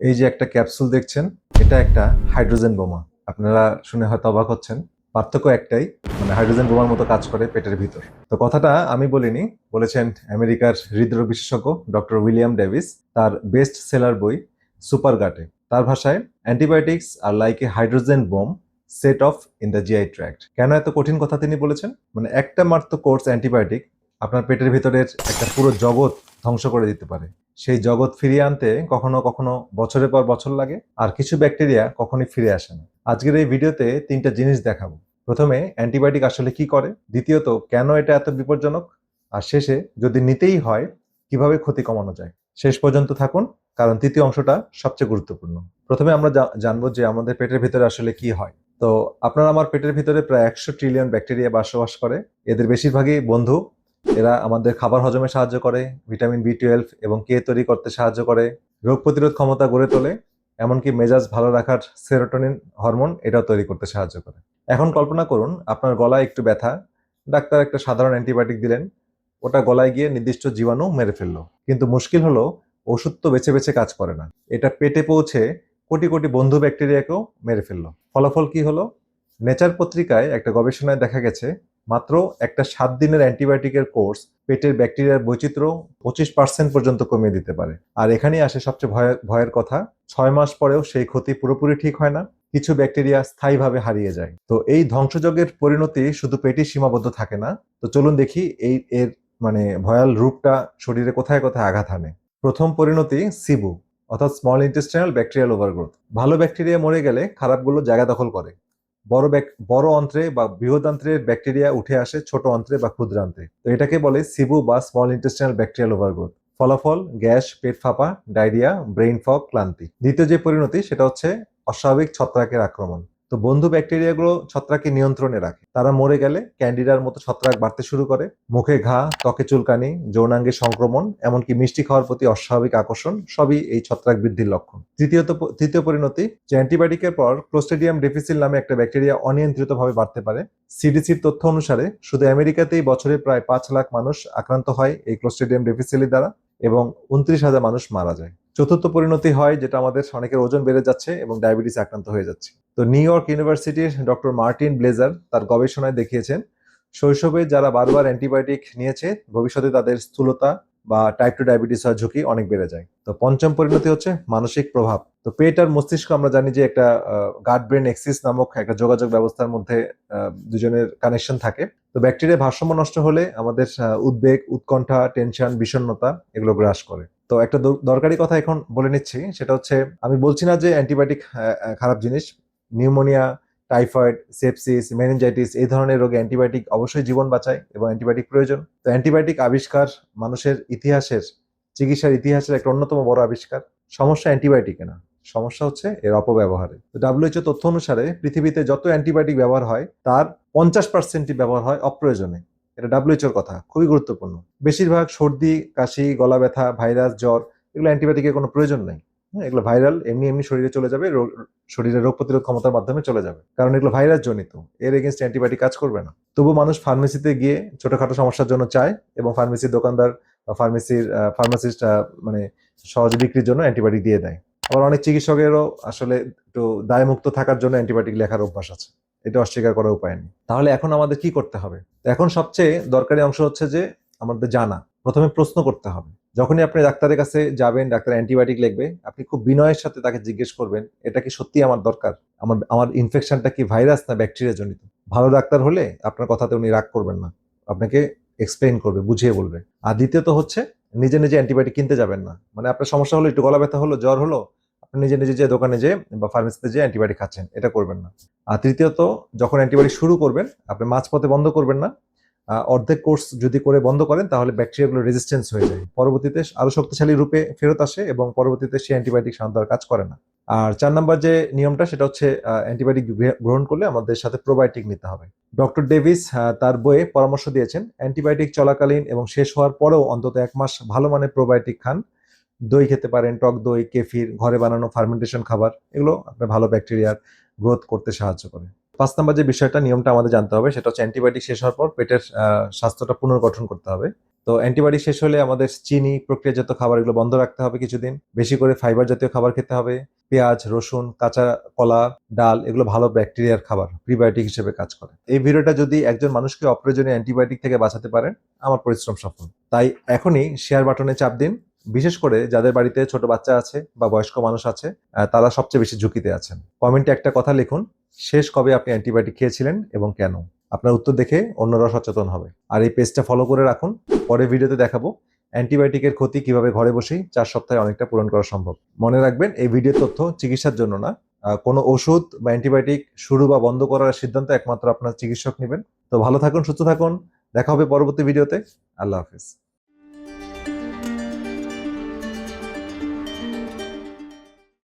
এই যে একটা ক্যাপসুল দেখছেন, এটা একটা হাইড্রোজেন বোমা। আপনারা শুনে হয়তো অবাক হচ্ছেন। পার্থক্য একটাই, মানে হাইড্রোজেন বোমার মতো কাজ করে পেটের ভিতর। তো কথাটা আমি বলিনি, বলেছেন আমেরিকার হৃদরোগ বিশেষজ্ঞ ডক্টর উইলিয়াম ডেভিস তার বেস্ট সেলার বই সুপার গাটে। তার ভাষায়, antibiotics R like a hydrogen bomb set of in the GI tract. কেন এত কঠিন কথা তিনি বলেছেন? মানে একটা মাত্র কোর্স অ্যান্টিবায়োটিক আপনার পেটের ভিতরের একটা পুরো জগৎ ধ্বংস করে দিতে পারে। সেই জগৎ ফিরিয়ে আনতে কখনো কখনো বছরের পর বছর লাগে, আর কিছু ব্যাকটেরিয়া কখনোই ফিরে আসে না। আজকের এই ভিডিওতে তিনটা জিনিস দেখাবো। প্রথমে, অ্যান্টিবায়োটিক আসলে কি করে, দ্বিতীয়ত কেন এটা এত বিপজ্জনক, আর শেষে যদি নিতেই হয় কিভাবে ক্ষতি কমানো যায়। শেষ পর্যন্ত থাকুন, কারণ তৃতীয় অংশটা সবচেয়ে গুরুত্বপূর্ণ। প্রথমে আমরা জানবো যে আমাদের পেটের ভিতরে আসলে কি হয়। তো আপনার আমার পেটের ভিতরে প্রায় 100 ট্রিলিয়ন ব্যাকটেরিয়া বসবাস করে। এদের বেশিরভাগই বন্ধু। এরা আমাদের খাবার হজমে সাহায্য করে, ভিটামিন বি 12 এবং কে তৈরি করতে সাহায্য করে, রোগ প্রতিরোধ ক্ষমতা গড়ে তোলে, এমনকি মেজাজ ভালো রাখার সেরোটোনিন হরমোন এটাও তৈরি করতে সাহায্য করে। এখন কল্পনা করুন, আপনার গলায় একটু ব্যথা, ডাক্তার একটা সাধারণ অ্যান্টিবায়োটিক দিলেন, ওটা গলায় গিয়ে নির্দিষ্ট জীবাণু মেরে ফেললো। কিন্তু মুশকিল হলো, ওষুধ তো বেছে বেছে কাজ করে না, এটা পেটে পৌঁছে কোটি কোটি বন্ধু ব্যাকটেরিয়াকেও মেরে ফেললো। ফলাফল কি হলো? নেচার পত্রিকায় একটা গবেষণায় দেখা গেছে, মাত্র একটা 7 দিনের অ্যান্টিবায়োটিকের কোর্স পেটের ব্যাকটেরিয়ার বৈচিত্র্য 25% পর্যন্ত কমিয়ে দিতে পারে। আর এখানেই আসে সবচেয়ে ভয়ের কথা, 6 মাস পরেও সেই ক্ষতি পুরোপুরি ঠিক হয় না, কিছু ব্যাকটেরিয়া স্থায়ীভাবে হারিয়ে যায়। তো এই ধ্বংসযজ্ঞের পরিণতি শুধু পেটেই সীমাবদ্ধ থাকে না। তো চলুন দেখি এর মানে ভয়াল রূপটা শরীরে কোথায় কোথায় আঘাত হানে। প্রথম পরিণতি সিবু, অর্থাৎ স্মল ইন্টেস্টাইনাল ব্যাকটেরিয়াল ওভারগ্রোথ। ভালো ব্যাকটেরিয়া মরে গেলে খারাপগুলো জায়গা দখল করে। বড় অন্ত্রে বা বৃহদান্ত্রের ব্যাকটেরিয়া উঠে আসে ছোট অন্ত্রে বা ক্ষুদ্রান্ত্রে। তো এটাকে বলে সিবু বা স্মল ইন্টেস্টাইনাল ব্যাকটেরিয়াল ওভারগ্রোথ। ফলাফল, গ্যাস, পেট ফাঁপা, ডায়রিয়া, ব্রেইন ফগ, ক্লান্তি। দ্বিতীয় যে পরিণতি সেটা হচ্ছে অস্বাভাবিক ছত্রাকের আক্রমণ। তো বন্ধু ব্যাকটেরিয়াগুলো ছত্রাককে নিয়ন্ত্রণে রাখে। তারা মরে গেলে ক্যান্ডিডার মতো ছত্রাক বাড়তে শুরু করে। মুখে ঘা, ত্বকে চুলকানি, যৌনাঙ্গে সংক্রমণ, এমনকি মিষ্টি খাওয়ার প্রতি অস্বাভাবিক আকর্ষণ সবই এই ছত্রাক বৃদ্ধির লক্ষণ। তৃতীয় পরিণতি, যে অ্যান্টিবায়োটিকের পর ক্লোস্ট্রিডিয়াম ডিফিসিল নামে একটা ব্যাকটেরিয়া অনিয়ন্ত্রিতভাবে বাড়তে পারে। সিডিসির তথ্য অনুসারে শুধু আমেরিকাতেই বছরে প্রায় 5 লাখ মানুষ আক্রান্ত হয় এই ক্লোস্ট্রিডিয়াম ডিফিসিলি দ্বারা, এবং 29,000 মানুষ মারা যায়। চতুর্থ পরিণতি হয় যেটা আমাদের অনেকের ওজন বেড়ে যাচ্ছে এবং ডায়াবেটিস আক্রান্ত হয়ে যাচ্ছে। তো নিউ ইয়র্ক ইউনিভার্সিটির ডক্টর মার্টিন ব্লেজার তার গবেষণায় দেখিয়েছেন, শৈশবে যারা বারবার অ্যান্টিবায়োটিক নিয়েছে ভবিষ্যতে তাদের স্থূলতা বা টাইপ 2 ডায়াবেটিস হওয়ার ঝুঁকি অনেক বেড়ে যায়। তো পঞ্চম পরিণতি হচ্ছে মানসিক প্রভাব। তো পেট আর মস্তিষ্ক আমরা জানি যে একটা গাট ব্রেন এক্সিস নামক একটা যোগাযোগ ব্যবস্থার মধ্যে দুজনের কানেকশন থাকে। তো ব্যাকটেরিয়া ভারসাম্য নষ্ট হলে আমাদের উদ্বেগ, উৎকণ্ঠা, টেনশন, বিষণ্ণতা এগুলো গ্রাস করে। তো একটা দরকারি কথা এখন বলে নিচ্ছি, সেটা হচ্ছে, আমি বলছি না যে অ্যান্টিবায়োটিক খারাপ জিনিস। নিউমোনিয়া, টাইফয়েড, সেপসিস, মেনিনজাইটিস এই ধরনের রোগে অ্যান্টিবায়োটিক অবশ্যই জীবন বাঁচায় এবং অ্যান্টিবায়োটিক প্রয়োজন। তো অ্যান্টিবায়োটিক আবিষ্কার মানুষের ইতিহাসের, চিকিৎসার ইতিহাসের একটা অন্যতম বড় আবিষ্কার। সমস্যা অ্যান্টিবায়োটিকে না, সমস্যা হচ্ছে এর অপব্যবহারে। তো ডাব্লিউএইচও তথ্য অনুসারে পৃথিবীতে যত অ্যান্টিবায়োটিক ব্যবহার হয় তার 50%ই ব্যবহার হয় অপ্রয়োজনে। এটা ডাব্লিউএইচওর কথা, খুবই গুরুত্বপূর্ণ। বেশিরভাগ সর্দি, কাশি, গলা ব্যথা, ভাইরাস, জ্বর এগুলো অ্যান্টিবায়োটিকের কোনো প্রয়োজন নেই। হ্যাঁ, এগুলো ভাইরাল, এমনি এমনি শরীরে চলে যাবে, শরীরের রোগ প্রতিরোধ ক্ষমতার মাধ্যমে চলে যাবে, কারণ এগুলো ভাইরাস জনিত। এর এগেনস্ট অ্যান্টিবায়োটিক কাজ করবে না। তবু মানুষ ফার্মেসিতে গিয়ে ছোটখাটো সমস্যার জন্য চায়, এবং ফার্মেসির দোকানদার বা ফার্মাসিস্ট মানে সহজে বিক্রির জন্য অ্যান্টিবায়োটিক দিয়ে দেয়। আবার অনেক চিকিৎসকেরও আসলে একটু দায়মুক্ত থাকার জন্য অ্যান্টিবায়োটিক লেখার অভ্যাস আছে, এটা অস্বীকার করার উপায় নেই। তাহলে এখন আমাদের কি করতে হবে? এখন সবচেয়ে দরকারি অংশ হচ্ছে যে আমাদের জানা। প্রথমে প্রশ্ন করতে হবে। যখনই আপনি ডাক্তারের কাছে যাবেন, ডাক্তার অ্যান্টিবায়োটিক লিখবে, আপনি খুব বিনয়ের সাথে তাকে জিজ্ঞেস করবেন, এটা কি সত্যি আমার দরকার? আমার ইনফেকশনটা কি ভাইরাস না ব্যাকটেরিয়া জনিত? ভালো ডাক্তার হলে আপনার কথাতে উনি রাগ করবেন না, আপনাকে এক্সপ্লেইন করবে, বুঝিয়ে বলবে। আর দ্বিতীয়ত হচ্ছে, নিজে নিজে অ্যান্টিবায়োটিক কিনতে যাবেন না। মানে আপনার সমস্যা হলো, একটু গলা ব্যথা হলো, জ্বর হলো, আপনি নিজে নিজে যে দোকানে যে বা ফার্মেসিতে যে অ্যান্টিবায়োটিক খাচ্ছেন, এটা করবেন না। আর তৃতীয়ত, যখন অ্যান্টিবায়োটিক শুরু করবেন, আপনি মাঝপথে বন্ধ করবেন না। অর্ধেক কোর্স যদি করে বন্ধ করেন, তাহলে ব্যাকটেরিয়াগুলো রেজিস্ট্যান্স হয়ে যায়, পরবর্তীতে আরো শক্তিশালী রূপে ফেরত আসে, এবং পরবর্তীতে সেই অ্যান্টিবায়োটিক সাধারণত আর কাজ করে না। আর 4 নম্বর যে নিয়মটা, সেটা হচ্ছে অ্যান্টিবায়োটিক গ্রহণ করলে আমাদের সাথে প্রোবায়োটিক নিতে হবে। ডক্টর ডেভিস তার বইয়ে পরামর্শ দিয়েছেন, অ্যান্টিবায়োটিক চলাকালীন এবং শেষ হওয়ার পরেও অন্তত 1 মাস ভালো মানের প্রোবায়োটিক খান। দই খেতে পারেন, টক দই, কেফির, ঘরে বানানো ফার্মেন্টেশন খাবার, এগুলো আপনার ভালো ব্যাকটেরিয়ার গ্রোথ করতে সাহায্য করে। 5 নম্বর যে বিষয়টা, নিয়মটা আমাদের জানতে হবে, সেটা হচ্ছে অ্যান্টিবায়োটিক শেষ হওয়ার পর পেটের স্বাস্থ্যটা পুনর্গঠন করতে হবে। তো অ্যান্টিবায়োটিক শেষ হলে আমাদের চিনি প্রক্রিয়াজাত খাবার এগুলো বন্ধ রাখতে হবে কিছুদিন, বেশি করে ফাইবার জাতীয় খাবার খেতে হবে। পেঁয়াজ, রসুন, কাঁচা কলা, ডাল এগুলো ভালো ব্যাকটেরিয়ার খাবার, প্রিবায়োটিক হিসেবে কাজ করে। এই ভিডিওটা যদি একজন মানুষকে অপ্রয়োজনীয় অ্যান্টিবায়োটিক থেকে বাঁচাতে পারেন, আমার পরিশ্রম সফল। তাই এখনই শেয়ার বাটনে চাপ দিন। বিশেষ করে যাদের বাড়িতে ছোট বাচ্চা আছে বা বয়স্ক মানুষ আছে, তারা সবচেয়ে বেশি ঝুঁকিতে আছেন। কমেন্টে একটা কথা লিখুন, শেষ কবে আপনি অ্যান্টিবায়োটিক খেয়েছিলেন এবং কেন। আপনার উত্তর দেখে অন্যরা সচেতন হবে। আর এই পেজটা ফলো করে রাখুন। পরের ভিডিওতে দেখাবো অ্যান্টিবায়োটিকের ক্ষতি কিভাবে ঘরে বসেই 4 সপ্তাহে অনেকটা পূরণ করা সম্ভব। মনে রাখবেন, এই ভিডিওর তথ্য চিকিৎসার জন্য না। কোনো ওষুধ বা অ্যান্টিবায়োটিক শুরু বা বন্ধ করার সিদ্ধান্ত একমাত্র আপনার চিকিৎসক নেবেন। তো ভালো থাকুন, সুস্থ থাকুন। দেখা হবে পরবর্তী ভিডিওতে। আল্লাহ হাফেজ।